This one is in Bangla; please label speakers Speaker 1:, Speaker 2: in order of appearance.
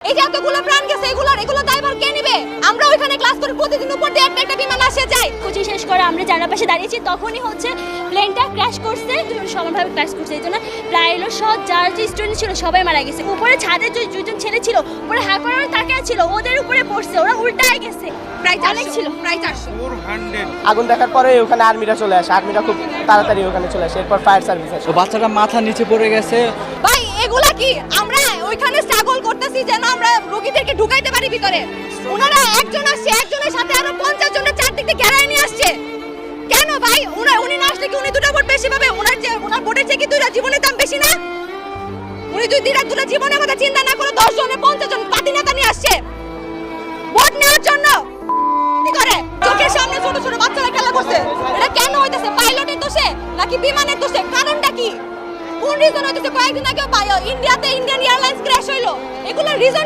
Speaker 1: এই যে এতগুলো প্রাণ গেছে, এগুলো দায়ভার কে নেবে? আমরা ওইখানে ক্লাস করে প্রতিদিন উপর দিয়ে একটা বিমান আসে যায়।
Speaker 2: কোচিং শেষ করে আমরা জানার পাশে দাঁড়িয়েছি, তখনই হচ্ছে প্লেনটা ক্র্যাশ করছে, সমানভাবে ক্র্যাশ করছে। এই জন্য প্রায় সব যার যে স্টুডেন্ট ছিল সবাই মারা গেছে। উপরে ছাদের যে দুজন ছেলে ছিল উপরে হা করে তাকিয়ে ছিল, ওদের উপরে পড়ছে, ওরা উল্টায় গেছে।
Speaker 1: প্রায়
Speaker 2: অনেক ছিল,
Speaker 1: প্রায় 400।
Speaker 3: আগুন দেখার পরে ওখানে আর্মিরা চলে আসে, আর্মিরা খুব তাড়াতাড়ি ওখানে চলে আসে, এরপর ফায়ার সার্ভিস আসে।
Speaker 4: তো বাচ্চাটা মাথা নিচে পড়ে গেছে।
Speaker 1: ভাই এগুলা কি? আমরা ওইখানে স্ট্রাগল করতেছি যেন আমরা রোগীদেরকে ঢুকাইতে পারি ভিতরে। ওনারা একজন আসছে, একজনের সাথে আরো 50 জনের চারদিক থেকে ঘেরায় নিয়ে আসছে। কেন ভাই? উনি না আসলে কি উনি দুটো ভোট বেশি পাবে? ওনার ভোটের চেয়ে কি দুইটা জীবনের দাম বেশি না? উনি দুটো জীবনের কথা চিন্তা না করে 10 জনের 50 জন পার্টি নেতা নিয়ে আসছে ভোট নেওয়ার জন্য। কি করে? চোখের সামনে ছোট ছোট বাচ্চারা খেলা করছে। এটা কেন হইতাছে? পাইলটের দোষে নাকি বিমানের দোষে? কারণটা কি? কোন রিজন হইতাছে? কয়েকদিন আগে ইন্ডিয়াতে ইন্ডিয়ান এয়ারলাইন্স ক্র্যাশ হইলো, এগুলো রিজন